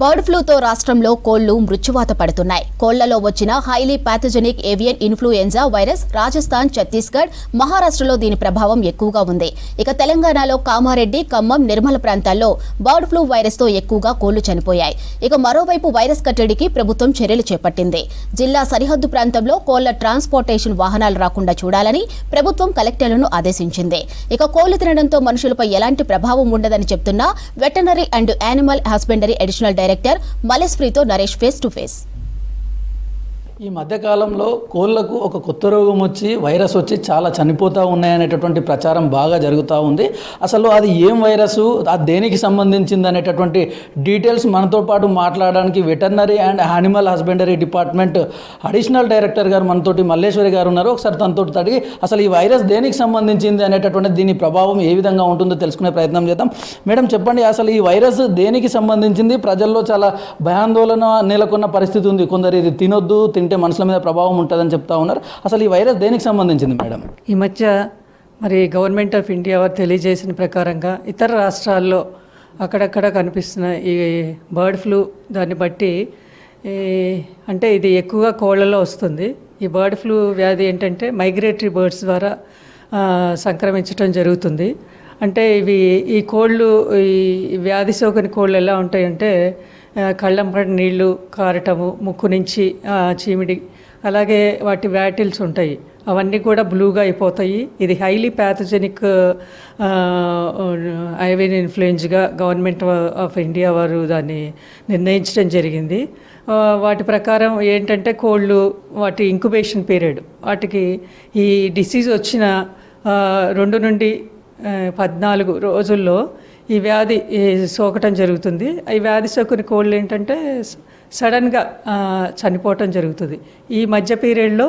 Bird ఫ్లూతో రాష్ట్రంలో కోళ్లు మృత్యువాత పడుతున్నాయి. కోళ్లలో వచ్చిన highly pathogenic avian influenza virus Rajasthan, Chhattisgarh, మహారాష్ట్రలో దీని ప్రభావం ఎక్కువగా ఉంది. ఇక తెలంగాణలో కామారెడ్డి, ఖమ్మం, నిర్మల ప్రాంతాల్లో బర్డ్ ఫ్లూ వైరస్ తో ఎక్కువగా కోళ్లు చనిపోయాయి. ఇక మరోవైపు వైరస్ కట్టడికి ప్రభుత్వం చర్యలు చేపట్టింది. జిల్లా సరిహద్దు ప్రాంతంలో కోళ్ల ట్రాన్స్పోర్టేషన్ వాహనాలు రాకుండా చూడాలని ప్రభుత్వం కలెక్టర్లను ఆదేశించింది. ఇక కోళ్లు తినడంతో మనుషులపై ఎలాంటి ప్రభావం ఉండదని చెప్తున్న veterinary and animal husbandry additional director మలేశ్వరితో నరేష్ ఫేస్ టు ఫేస్. ఈ మధ్యకాలంలో కోళ్లకు ఒక కొత్త రోగం వచ్చి వైరస్ వచ్చి చాలా చనిపోతూ ఉన్నాయనేటటువంటి ప్రచారం బాగా జరుగుతూ ఉంది. అసలు అది ఏం వైరస్, అది దేనికి సంబంధించింది అనేటటువంటి డీటెయిల్స్ మనతో పాటు మాట్లాడడానికి veterinary and animal husbandry department additional director గారు మనతోటి మల్లేశ్వరి గారు ఉన్నారు. ఒకసారి తనతో అడిగి అసలు ఈ వైరస్ దేనికి సంబంధించింది అనేటటువంటి దీని ప్రభావం ఏ విధంగా ఉంటుందో తెలుసుకునే ప్రయత్నం చేద్దాం. మేడం చెప్పండి, అసలు ఈ వైరస్ దేనికి సంబంధించింది? ప్రజల్లో చాలా భయాందోళన నెలకొన్న పరిస్థితి ఉంది. కొందరు ఇది తినొద్దు, తింటే మనుషుల మీద ప్రభావం ఉంటుందని చెప్తా ఉన్నారు. అసలు ఈ వైరస్ దేనికి సంబంధించింది మేడం? ఈ మధ్య మరి గవర్నమెంట్ ఆఫ్ ఇండియా వారు తెలియజేసిన ప్రకారంగా ఇతర రాష్ట్రాల్లో అక్కడక్కడ కనిపిస్తున్న ఈ బర్డ్ ఫ్లూ దాన్ని బట్టి అంటే ఇది ఎక్కువగా కోళ్లలో వస్తుంది. ఈ బర్డ్ ఫ్లూ వ్యాధి ఏంటంటే మైగ్రేటరీ బర్డ్స్ ద్వారా సంక్రమించడం జరుగుతుంది. అంటే ఈ కోళ్ళు, ఈ వ్యాధి సోకని కోళ్ళు ఎలా ఉంటాయంటే కళ్ళంపడి నీళ్లు కారటము, ముక్కు నుంచి చీమిడి, అలాగే వాటి వ్యాటిల్స్ ఉంటాయి, అవన్నీ కూడా బ్లూగా అయిపోతాయి. ఇది హైలీ ప్యాథోజెనిక్ ఏవియన్ ఇన్ఫ్లుయెంజాగా గవర్నమెంట్ ఆఫ్ ఇండియా వారు దాన్ని నిర్ణయించడం జరిగింది. వాటి ప్రకారం ఏంటంటే కోళ్ళు వాటి ఇంక్యుబేషన్ పీరియడ్, వాటికి ఈ డిసీజ్ వచ్చిన 2 నుండి 14 రోజుల్లో ఈ వ్యాధి సోకటం జరుగుతుంది. ఈ వ్యాధి సోకిన కోళ్ళు ఏంటంటే సడన్గా చనిపోవటం జరుగుతుంది. ఈ మధ్య పీరియడ్లో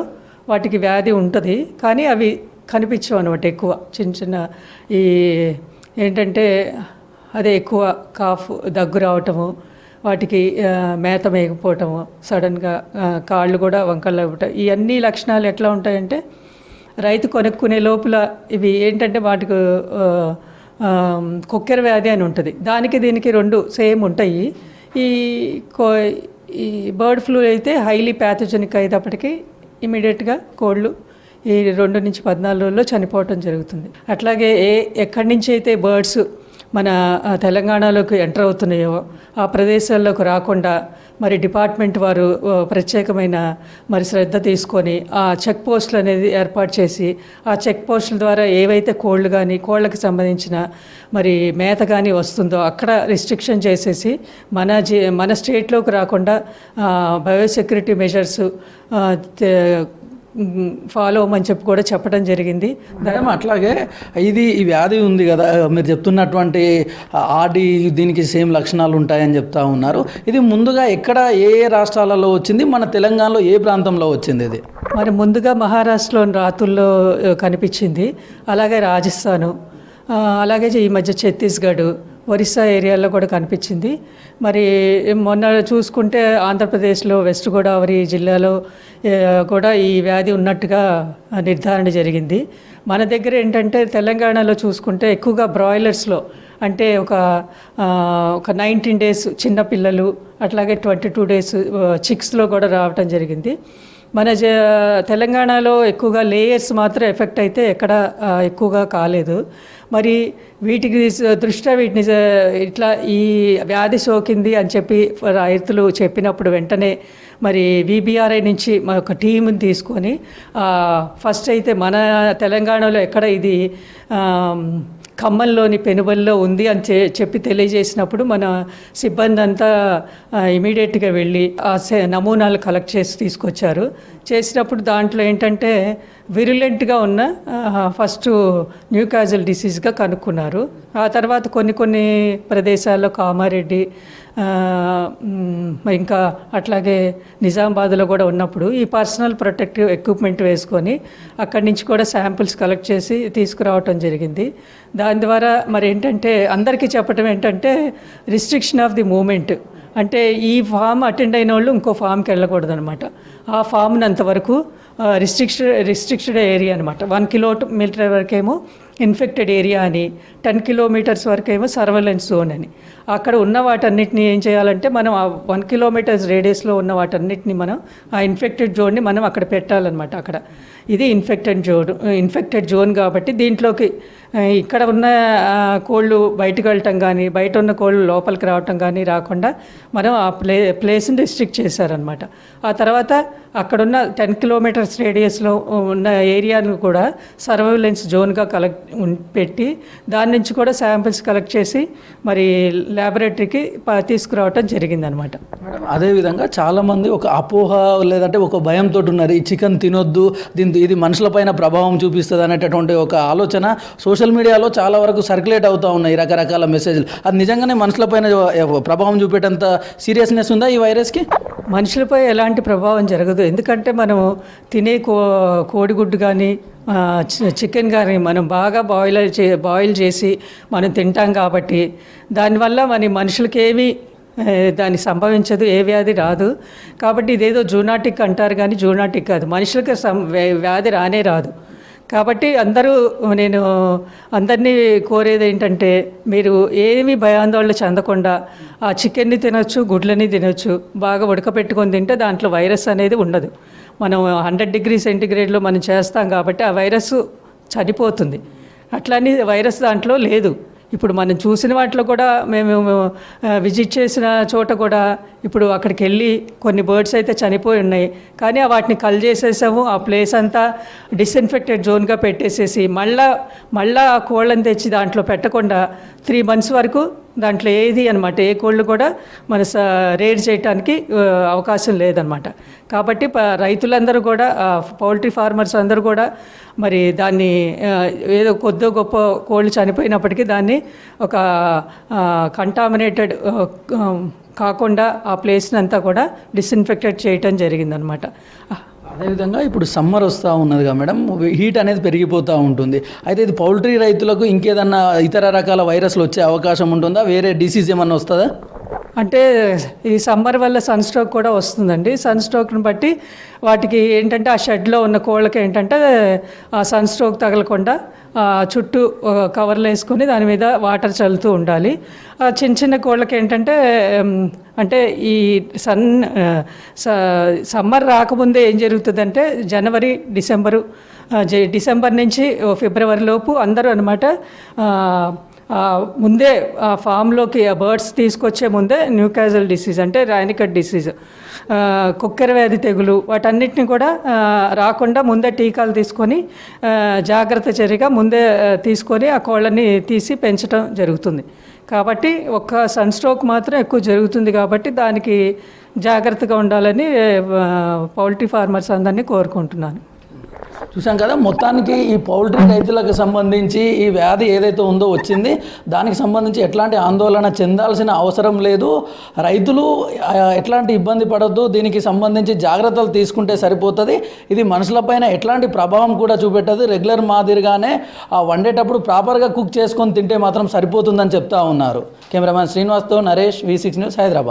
వాటికి వ్యాధి ఉంటుంది, కానీ అవి కనిపించవు అనమాట. ఎక్కువ చిన్న ఈ ఏంటంటే అదే ఎక్కువ కాఫ్, దగ్గు రావటము, వాటికి మేత మేకపోవటము, సడన్గా కాళ్ళు కూడా వంకలు అవ్వటం, ఈ అన్ని లక్షణాలు ఎట్లా ఉంటాయంటే రైతు కొనుక్కునే లోపల ఇవి ఏంటంటే వాటికి కొక్కెర వ్యాధి అని ఉంటుంది. దానికి దీనికి 2 సేమ్ ఉంటాయి. ఈ బర్డ్ ఫ్లూ అయితే హైలీ ప్యాథోజెనిక్ అయ్యేటప్పటికి ఇమీడియట్గా కోళ్ళు ఈ 2 నుంచి 14 రోజుల్లో చనిపోవటం జరుగుతుంది. అట్లాగే ఎక్కడి నుంచి అయితే బర్డ్స్ మన తెలంగాణలోకి ఎంటర్ అవుతున్నాయో ఆ ప్రదేశాల్లోకి రాకుండా మరి డిపార్ట్మెంట్ వారు ప్రత్యేకమైన మరి శ్రద్ధ తీసుకొని ఆ చెక్ పోస్టులు అనేది ఏర్పాటు చేసి ఆ చెక్ పోస్టుల ద్వారా ఏవైతే కోళ్ళు కానీ కోళ్ళకి సంబంధించిన మరి మేత కానీ వస్తుందో అక్కడ రిస్ట్రిక్షన్ చేసేసి మన స్టేట్లోకి రాకుండా బయోసెక్యూరిటీ మెజర్స్ ఫాలో అవ్వమని చెప్పి కూడా చెప్పడం జరిగింది. మేడం అట్లాగే ఈ వ్యాధి ఉంది కదా, మీరు చెప్తున్నటువంటి దీనికి సేమ్ లక్షణాలు ఉంటాయని చెప్తా ఉన్నారు. ఇది ముందుగా ఎక్కడ ఏ రాష్ట్రాలలో వచ్చింది, మన తెలంగాణలో ఏ ప్రాంతంలో వచ్చింది? ఇది మరి ముందుగా మహారాష్ట్రలోని రాతుల్లో కనిపించింది, అలాగే రాజస్థాను, అలాగే ఈ మధ్య ఛత్తీస్గఢ్, ఒరిస్సా ఏరియాలో కూడా కనిపించింది. మరి మొన్న చూసుకుంటే ఆంధ్రప్రదేశ్లో వెస్ట్ గోదావరి జిల్లాలో కూడా ఈ వ్యాధి ఉన్నట్టుగా నిర్ధారణ జరిగింది. మన దగ్గర ఏంటంటే తెలంగాణలో చూసుకుంటే ఎక్కువగా బ్రాయిలర్స్లో అంటే ఒక 19 days చిన్నపిల్లలు, అట్లాగే 22 days చిక్స్లో కూడా రావటం జరిగింది. మన తెలంగాణలో ఎక్కువగా లేయర్స్ మాత్రం ఎఫెక్ట్ అయితే ఎక్కడ ఎక్కువగా కాలేదు. మరి వీటికి దృష్ట్యా వీటిని ఇట్లా ఈ వ్యాధి సోకింది అని చెప్పి రైతులు చెప్పినప్పుడు వెంటనే మరి VBRI నుంచి ఒక టీంని తీసుకొని ఫస్ట్ అయితే మన తెలంగాణలో ఎక్కడ ఇది ఖమ్మంలోని పెనుబల్లో ఉంది అని చెప్పి తెలియజేసినప్పుడు మన సిబ్బంది అంతా ఇమీడియట్గా వెళ్ళి ఆ నమూనాలు కలెక్ట్ చేసి తీసుకొచ్చారు. చేసినప్పుడు దాంట్లో ఏంటంటే విరులెంట్గా ఉన్న ఫస్ట్ న్యూకాజిల్ డిసీజ్గా కనుక్కున్నారు. ఆ తర్వాత కొన్ని ప్రదేశాల్లో కామారెడ్డి, ఇంకా అట్లాగే నిజామాబాద్లో కూడా ఉన్నప్పుడు ఈ పర్సనల్ ప్రొటెక్టివ్ ఎక్విప్మెంట్ వేసుకొని అక్కడి నుంచి కూడా శాంపిల్స్ కలెక్ట్ చేసి తీసుకురావటం జరిగింది. దాని ద్వారా మరి ఏంటంటే అందరికీ చెప్పడం ఏంటంటే రిస్ట్రిక్షన్ ఆఫ్ ది మూమెంట్, అంటే ఈ ఫామ్ అటెండ్ అయిన వాళ్ళు ఇంకో ఫామ్కి వెళ్ళకూడదు అనమాట. ఆ ఫామ్ని అంతవరకు రిస్ట్రిక్టెడ్ ఏరియా అనమాట. 1 కిలోమీటర్ వరకేమో ఇన్ఫెక్టెడ్ ఏరియా అని, 10 కిలోమీటర్స్ వరకేమో సర్వైలెన్స్ జోన్ అని. అక్కడ ఉన్న వాటన్నిటిని ఏం చేయాలంటే మనం ఆ 1 కిలోమీటర్స్ రేడియస్లో ఉన్న వాటన్నిటిని మనం ఆ ఇన్ఫెక్టెడ్ జోన్ని మనం అక్కడ పెట్టాలన్నమాట. అక్కడ ఇది ఇన్ఫెక్టెడ్ జోన్ కాబట్టి దీంట్లోకి ఇక్కడ ఉన్న కోళ్ళు బయటకు వెళ్ళటం కానీ బయట ఉన్న కోళ్ళు లోపలికి రావటం కానీ రాకుండా మనం ఆ ప్లేస్ని రిస్ట్రిక్ట్ చేశారనమాట. ఆ తర్వాత అక్కడున్న 10 కిలోమీటర్స్ రేడియస్లో ఉన్న ఏరియాను కూడా సర్వైలెన్స్ జోన్గా పెట్టి దాని నుంచి కూడా శాంపిల్స్ కలెక్ట్ చేసి మరి ల్యాబొరేటరీకి తీసుకురావటం జరిగిందనమాట. అదేవిధంగా చాలామంది ఒక అపోహ లేదంటే ఒక భయంతో ఉన్నారు, ఈ చికెన్ తినొద్దు, ఇది మనుషులపైన ప్రభావం చూపిస్తుంది అనేటటువంటి ఒక ఆలోచన సోషల్ మీడియాలో చాలా వరకు సర్క్యులేట్ అవుతూ ఉన్నాయి రకరకాల మెసేజ్లు. అది నిజంగానే మనుషులపైన ప్రభావం చూపేటంత సీరియస్నెస్ ఉందా ఈ వైరస్కి? మనుషులపై ఎలాంటి ప్రభావం జరగదు. ఎందుకంటే మనం తినే కోడిగుడ్డు కానీ చికెన్ కానీ మనం బాగా బాయిల్ చేసి మనం తింటాం కాబట్టి దానివల్ల మనుషులకి ఏమీ దాన్ని సంభవించదు, ఏ వ్యాధి రాదు. కాబట్టి ఇదేదో జూనాటిక్ అంటారు కానీ జూనాటిక్ కాదు, మనుషులకి వ్యాధి రానే రాదు. కాబట్టి నేను అందరినీ కోరేది ఏంటంటే మీరు ఏమీ భయాందోళన చెందకుండా ఆ చికెన్ని తినొచ్చు, గుడ్లని తినొచ్చు, బాగా ఉడకపెట్టుకొని తింటే దాంట్లో వైరస్ అనేది ఉండదు. మనం 100 డిగ్రీ సెంటిగ్రేడ్లో మనం చేస్తాం కాబట్టి ఆ వైరస్ చనిపోతుంది. అట్లని వైరస్ దాంట్లో లేదు. ఇప్పుడు మనం చూసిన వాటిలో కూడా మేము విజిట్ చేసిన చోట కూడా ఇప్పుడు అక్కడికి వెళ్ళి కొన్ని బర్డ్స్ అయితే చనిపోయి ఉన్నాయి, కానీ వాటిని కల్ చేసేసాము. ఆ ప్లేస్ అంతా డిస్ఇన్ఫెక్టెడ్ జోన్గా పెట్టేసేసి మళ్ళా ఆ కోళ్ళని తెచ్చి దాంట్లో పెట్టకుండా 3 months వరకు దాంట్లో ఏది అనమాట ఏ కోళ్ళు కూడా మన రేడ్ చేయడానికి అవకాశం లేదనమాట. కాబట్టి రైతులందరూ కూడా పౌల్ట్రీ ఫార్మర్స్ అందరూ కూడా మరి దాన్ని ఏదో కొద్దో గొప్ప కోళ్ళు చనిపోయినప్పటికీ దాన్ని ఒక కంటామినేటెడ్ కాకుండా ఆ ప్లేస్ని అంతా కూడా డిస్ఇన్ఫెక్టెడ్ చేయటం జరిగిందనమాట. అదేవిధంగా ఇప్పుడు సమ్మర్ వస్తూ ఉన్నదిగా మేడం, హీట్ అనేది పెరిగిపోతూ ఉంటుంది. అయితే ఇది పౌల్ట్రీ రైతులకు ఇంకేదన్నా ఇతర రకాల వైరస్లు వచ్చే అవకాశం ఉంటుందా? వేరే డిసీజ్ ఏమన్నా వస్తుందా? అంటే ఈ సమ్మర్ వల్ల సన్ స్ట్రోక్ కూడా వస్తుందండి. సన్ స్ట్రోక్ని బట్టి వాటికి ఏంటంటే ఆ షెడ్లో ఉన్న కోళ్ళకి ఏంటంటే ఆ సన్ స్ట్రోక్ తగలకుండా చుట్టూ కవర్లు వేసుకొని దాని మీద వాటర్ చల్లుతూ ఉండాలి. చిన్న కోళ్ళకి ఏంటంటే అంటే ఈ సమ్మర్ రాకముందే ఏం జరుగుతుందంటే డిసెంబర్ నుంచి ఫిబ్రవరి లోపు అందరూ అనమాట ముందే ఆ ఫామ్లోకి ఆ బర్డ్స్ తీసుకొచ్చే ముందే న్యూకాజల్ డిసీజ్ అంటే రానికట్ డిసీజ్, కుక్కెర వ్యాధి తెగులు వాటన్నిటిని కూడా రాకుండా ముందే టీకాలు తీసుకొని జాగ్రత్త చర్యగా ముందే తీసుకొని ఆ కోళ్ళని తీసి పెంచడం జరుగుతుంది. కాబట్టి ఒక్క సన్ స్ట్రోక్ మాత్రం ఎక్కువ జరుగుతుంది కాబట్టి దానికి జాగ్రత్తగా ఉండాలని పౌల్ట్రీ ఫార్మర్స్ అందరినీ కోరుకుంటున్నాను. చూసాం కదా, మొత్తానికి ఈ పౌల్ట్రీ రైతులకు సంబంధించి ఈ వ్యాధి ఏదైతే ఉందో వచ్చింది, దానికి సంబంధించి ఎట్లాంటి ఆందోళన చెందాల్సిన అవసరం లేదు. రైతులు ఎట్లాంటి ఇబ్బంది పడద్దు, దీనికి సంబంధించి జాగ్రత్తలు తీసుకుంటే సరిపోతుంది. ఇది మనుషులపైన ఎట్లాంటి ప్రభావం కూడా చూపెట్టదు. రెగ్యులర్ మాదిరిగానే వండేటప్పుడు ప్రాపర్గా కుక్ చేసుకొని తింటే మాత్రం సరిపోతుందని చెప్తా ఉన్నారు. కెమెరామ్యాన్ శ్రీనివాస్తో నరేష్, V6 న్యూస్, హైదరాబాద్.